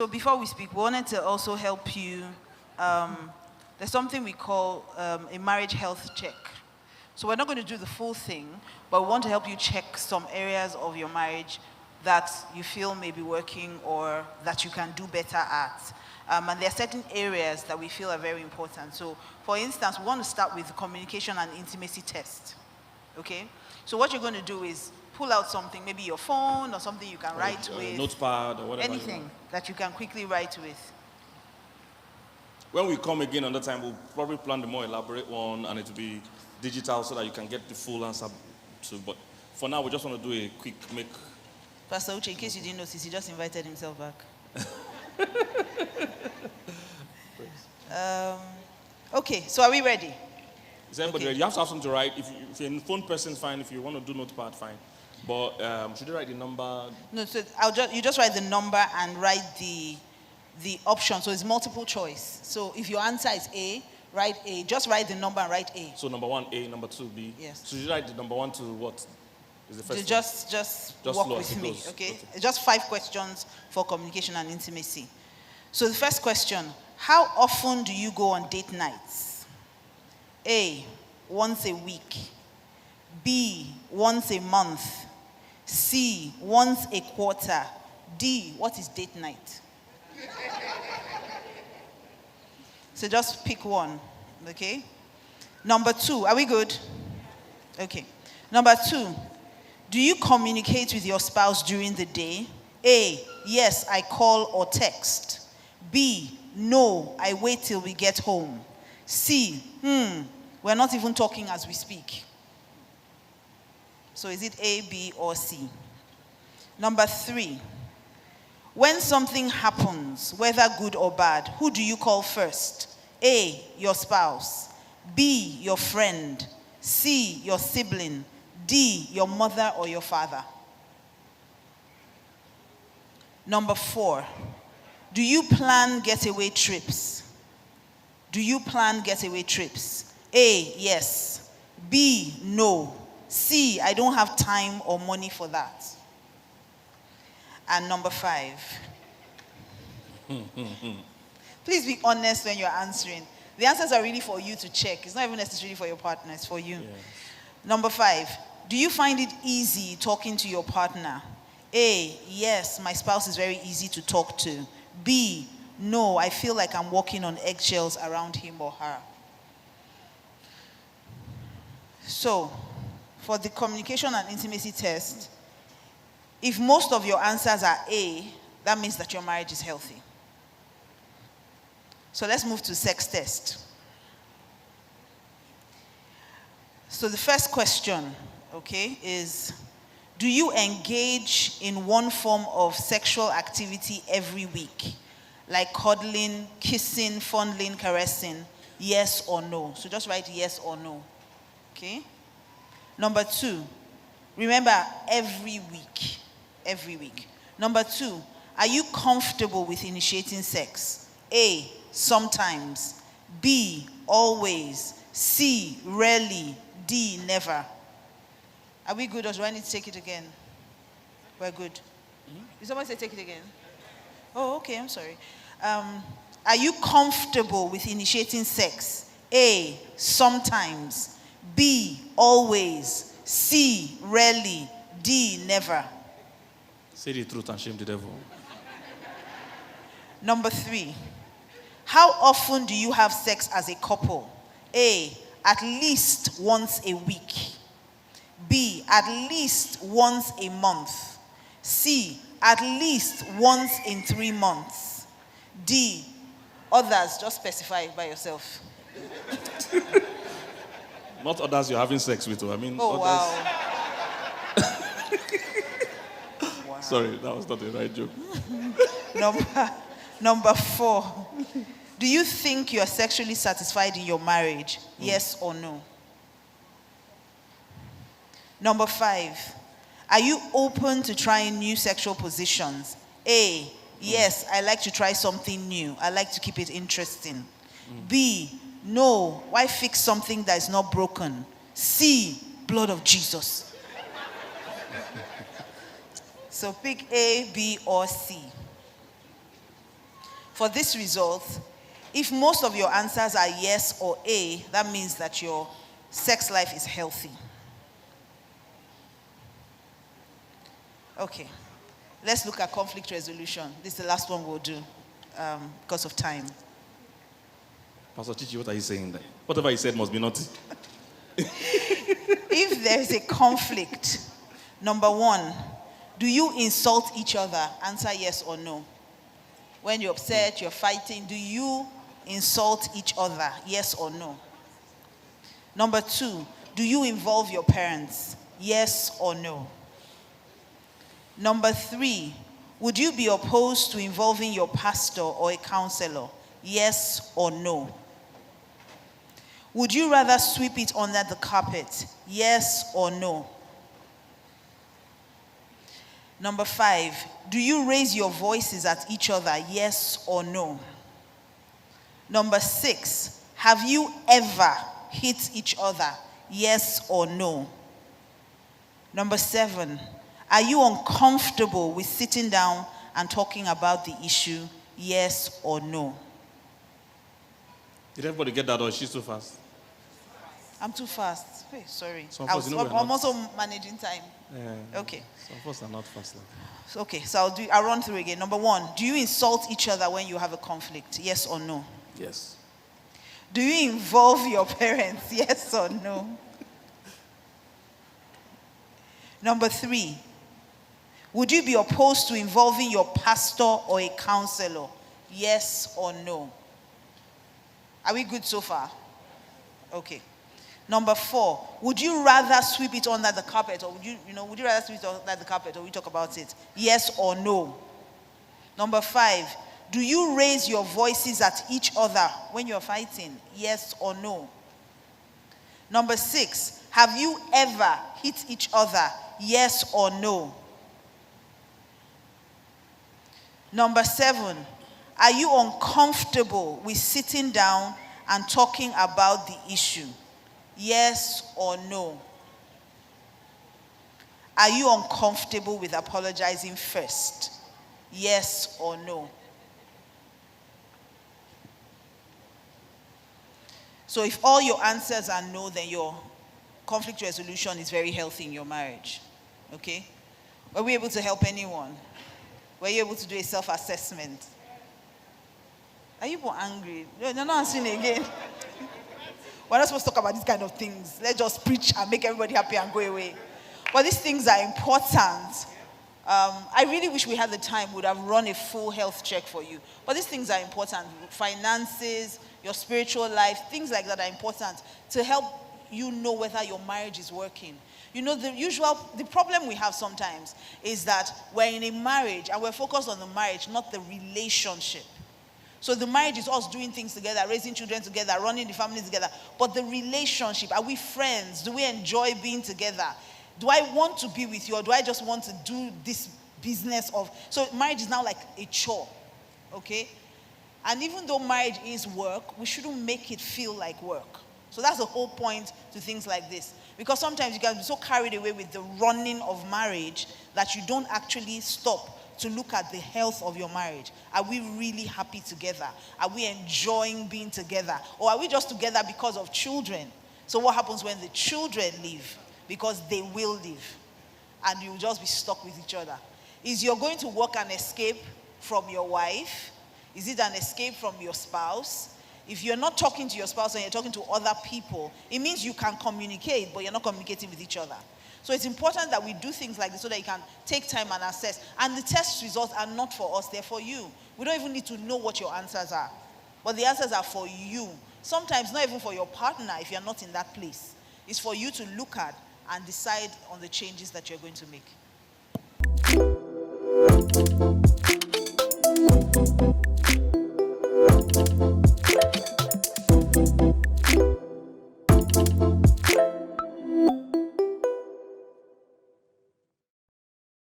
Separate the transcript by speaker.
Speaker 1: So before we speak, we wanted to also help you. There's something we call a marriage health check. So we're not going to do the full thing, but we want to help you check some areas of your marriage that you feel may be working or that you can do better at. And there are certain areas that we feel are very important. So for instance, we want to start with the communication and intimacy test. Okay? So what you're going to do is pull out something, maybe your phone or something you can write with.
Speaker 2: Notepad or whatever.
Speaker 1: Anything that you can quickly write with.
Speaker 2: When we come again another time, we'll probably plan the more elaborate one, and it will be digital so that you can get the full answer to. But for now, we just want to do a quick make.
Speaker 1: Pastor Uche, in case you didn't notice, he just invited himself back. Okay, so are we ready?
Speaker 2: Is everybody ready? You have to have something to write. If you're a phone person, fine. If you want to do notepad, fine. But should you write the number?
Speaker 1: No, so you just write the number and write the option. So it's multiple choice. So if your answer is A, write A. Just write the number and write A.
Speaker 2: So number 1 A, number 2 B.
Speaker 1: Yes.
Speaker 2: So you write the number 1 to what? Is the first
Speaker 1: just walk with me, okay? Just 5 questions for communication and intimacy. So the first question: how often do you go on date nights? A, once a week. B, once a month. C, once a quarter. D, what is date night? So just pick one, okay? Number 2, are we good? Okay. Number 2, do you communicate with your spouse during the day? A, yes, I call or text. B, no, I wait till we get home. C, we're not even talking as we speak. So is it A, B, or C? Number 3, when something happens, whether good or bad, who do you call first? A, your spouse. B, your friend. C, your sibling. D, your mother or your father. Number 4, do you plan getaway trips? Do you plan getaway trips? A, yes. B, no. C, I don't have time or money for that. And number 5. Please be honest when you're answering. The answers are really for you to check. It's not even necessarily for your partner, it's for you. Yeah. Number 5, do you find it easy talking to your partner? A, yes, my spouse is very easy to talk to. B, no, I feel like I'm walking on eggshells around him or her. So, for the communication and intimacy test, if most of your answers are A, that means that your marriage is healthy. So let's move to sex test. So the first question, okay, is, do you engage in one form of sexual activity every week? Like cuddling, kissing, fondling, caressing? Yes or no? So just write yes or no. Okay? Number 2, remember every week. Every week. Number 2, are you comfortable with initiating sex? A, sometimes. B, always. C, rarely. D, never. Are we good or do I need to take it again? We're good. Did somebody say take it again? Oh, okay, I'm sorry. Are you comfortable with initiating sex? A, sometimes. B, always. C, rarely. D, never.
Speaker 2: Say the truth and shame the devil.
Speaker 1: Number 3, how often do you have sex as a couple? A, at least once a week. B, at least once a month. C, at least once in 3 months. D, others, just specify it by yourself.
Speaker 2: Not others you're having sex with, I mean.
Speaker 1: Oh,
Speaker 2: others.
Speaker 1: Wow.
Speaker 2: Sorry, that was not the right joke.
Speaker 1: Number 4, do you think you're sexually satisfied in your marriage? Yes or no? Number 5, are you open to trying new sexual positions? A, yes, I like to try something new. I like to keep it interesting. B, no, why fix something that is not broken? C, blood of Jesus. So pick A, B, or C. For this result, if most of your answers are yes or A, that means that your sex life is healthy. Okay, let's look at conflict resolution. This is the last one we'll do because of time.
Speaker 2: Pastor Chichi, what are you saying there? Whatever he said must be naughty.
Speaker 1: If there is a conflict, number one, do you insult each other? Answer yes or no. When you're upset, you're fighting, do you insult each other? Yes or no. Number two, do you involve your parents? Yes or no. Number three, would you be opposed to involving your pastor or a counselor? Yes or no. Would you rather sweep it under the carpet? Yes or no. Number five, do you raise your voices at each other? Yes or no. Number six, have you ever hit each other? Yes or no. Number seven, are you uncomfortable with sitting down and talking about the issue? Yes or no.
Speaker 2: Did everybody get that, or she's too fast?
Speaker 1: I'm too fast. Hey, sorry.
Speaker 2: I'm
Speaker 1: also managing time.
Speaker 2: Yeah.
Speaker 1: Okay.
Speaker 2: Some of us are not fast like that.
Speaker 1: Okay, so I'll run through again. Number one, do you insult each other when you have a conflict? Yes or no?
Speaker 2: Yes.
Speaker 1: Do you involve your parents? Yes or no? Number three, would you be opposed to involving your pastor or a counselor? Yes or no? Are we good so far? Okay. Number four, would you rather sweep it under the carpet, or would you rather sweep it under the carpet, or we talk about it? Yes or no? Number five, do you raise your voices at each other when you're fighting? Yes or no? Number six, have you ever hit each other? Yes or no? Number seven, are you uncomfortable with sitting down and talking about the issue? Yes or no? Are you uncomfortable with apologizing first? Yes or no? So if all your answers are no, then your conflict resolution is very healthy in your marriage. Okay? Were we able to help anyone? Were you able to do a self-assessment? Are you angry? You're not answering again. We're not supposed to talk about these kind of things. Let's just preach and make everybody happy and go away. But these things are important. I really wish we had the time, would have run a full health check for you. But these things are important. Finances, your spiritual life, things like that are important to help you know whether your marriage is working. You know, the problem we have sometimes is that we're in a marriage and we're focused on the marriage, not the relationship. So the marriage is us doing things together, raising children together, running the family together. But the relationship, are we friends? Do we enjoy being together? Do I want to be with you, or do I just want to do this business of... So marriage is now like a chore, okay? And even though marriage is work, we shouldn't make it feel like work. So that's the whole point to things like this. Because sometimes you can be so carried away with the running of marriage that you don't actually stop to look at the health of your marriage. Are we really happy together? Are we enjoying being together? Or are we just together because of children? So what happens when the children leave? Because they will leave. And you'll just be stuck with each other. Is you're going to work an escape from your wife? Is it an escape from your spouse? If you're not talking to your spouse and you're talking to other people, it means you can communicate, but you're not communicating with each other. So it's important that we do things like this so that you can take time and assess. And the test results are not for us, they're for you. We don't even need to know what your answers are. But the answers are for you. Sometimes not even for your partner if you're not in that place. It's for you to look at and decide on the changes that you're going to make.